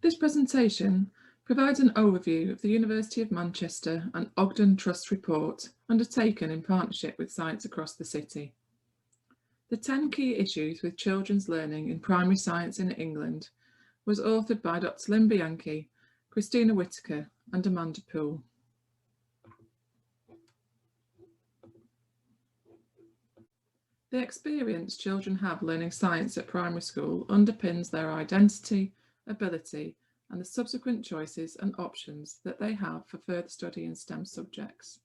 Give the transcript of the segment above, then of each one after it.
This presentation provides an overview of the University of Manchester and Ogden Trust report undertaken in partnership with Science Across the City. The 10 Key Issues with Children's Learning in Primary Science in England was authored by Dr. Lynn Bianchi, Christina Whitaker and Amanda Poole. The experience children have learning science at primary school underpins their identity, ability, and the subsequent choices and options that they have for further study in STEM subjects.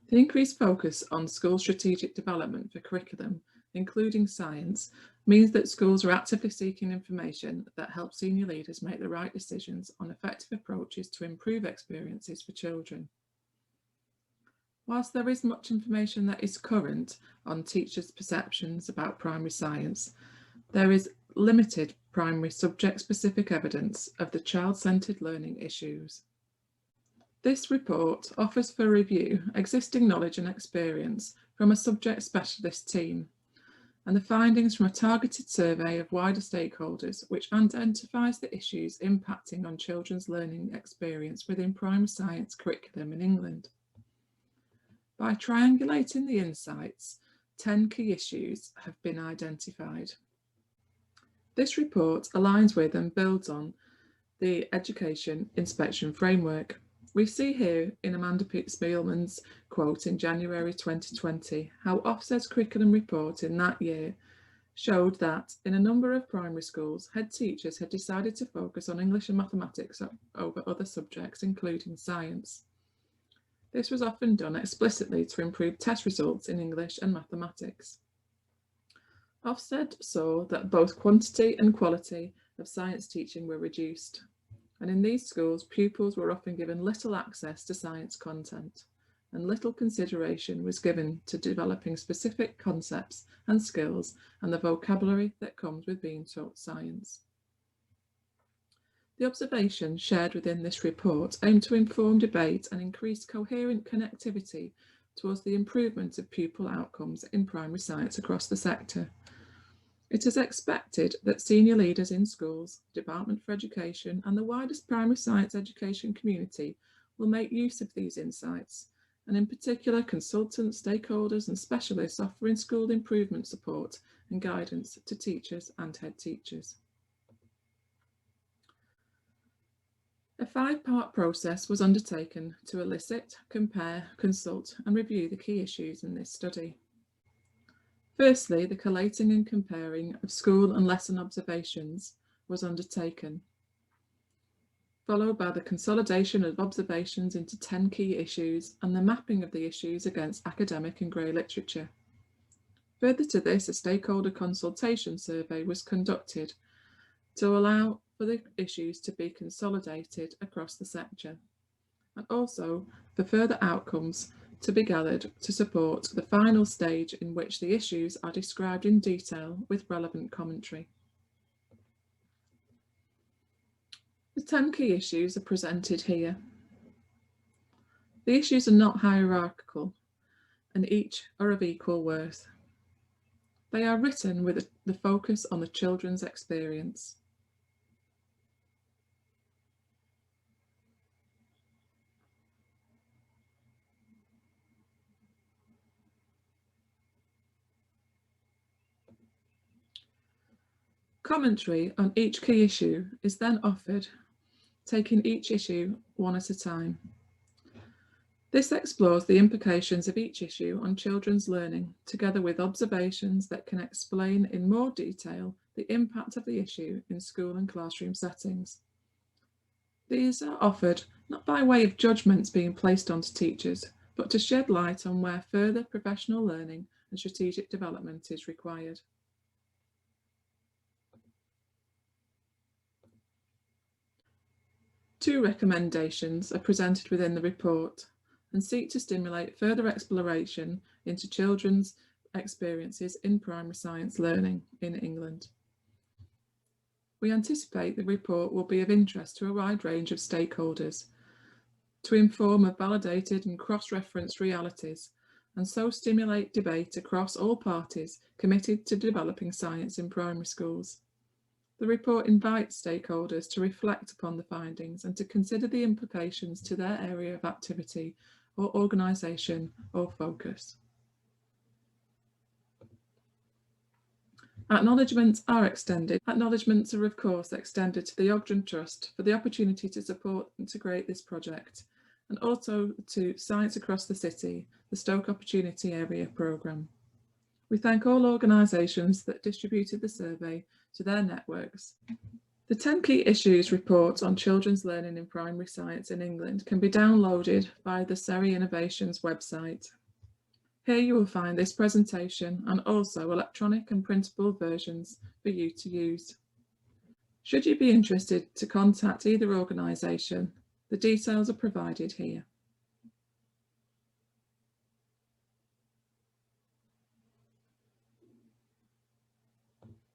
The increased focus on school strategic development for curriculum, including science, means that schools are actively seeking information that helps senior leaders make the right decisions on effective approaches to improve experiences for children. Whilst there is much information that is current on teachers' perceptions about primary science, there is limited primary subject-specific evidence of the child-centred learning issues. This report offers for review existing knowledge and experience from a subject specialist team and the findings from a targeted survey of wider stakeholders which identifies the issues impacting on children's learning experience within primary science curriculum in England. By triangulating the insights, 10 key issues have been identified. This report aligns with and builds on the Education Inspection Framework. We see here in Amanda Spielman's quote in January 2020 how Ofsted's curriculum report in that year showed that in a number of primary schools, head teachers had decided to focus on English and mathematics over other subjects, including science. This was often done explicitly to improve test results in English and mathematics. Ofsted saw that both quantity and quality of science teaching were reduced, and in these schools, pupils were often given little access to science content, and little consideration was given to developing specific concepts and skills and the vocabulary that comes with being taught science. The observations shared within this report aim to inform debate and increase coherent connectivity towards the improvement of pupil outcomes in primary science across the sector. It is expected that senior leaders in schools, Department for Education and the widest primary science education community will make use of these insights, and in particular consultants, stakeholders and specialists offering school improvement support and guidance to teachers and head teachers. A 5-part process was undertaken to elicit, compare, consult and review the key issues in this study. Firstly, the collating and comparing of school and lesson observations was undertaken, followed by the consolidation of observations into 10 key issues and the mapping of the issues against academic and grey literature. Further to this, a stakeholder consultation survey was conducted to allow for the issues to be consolidated across the sector, and also for further outcomes to be gathered to support the final stage in which the issues are described in detail with relevant commentary. The 10 key issues are presented here. The issues are not hierarchical and each are of equal worth. They are written with the focus on the children's experience. Commentary on each key issue is then offered, taking each issue one at a time. This explores the implications of each issue on children's learning, together with observations that can explain in more detail the impact of the issue in school and classroom settings. These are offered not by way of judgments being placed onto teachers, but to shed light on where further professional learning and strategic development is required. Two recommendations are presented within the report and seek to stimulate further exploration into children's experiences in primary science learning in England. We anticipate the report will be of interest to a wide range of stakeholders to inform of validated and cross-referenced realities and so stimulate debate across all parties committed to developing science in primary schools. The report invites stakeholders to reflect upon the findings and to consider the implications to their area of activity or organisation or focus. Acknowledgements are extended. Acknowledgements are of course extended to the Ogden Trust for the opportunity to support and integrate this project, and also to sites across the city, the Stoke Opportunity Area Programme. We thank all organisations that distributed the survey to their networks. The 10 Key Issues report on children's learning in primary science in England can be downloaded via the SEERIH Innovations website. Here you will find this presentation and also electronic and printable versions for you to use. Should you be interested to contact either organisation, the details are provided here.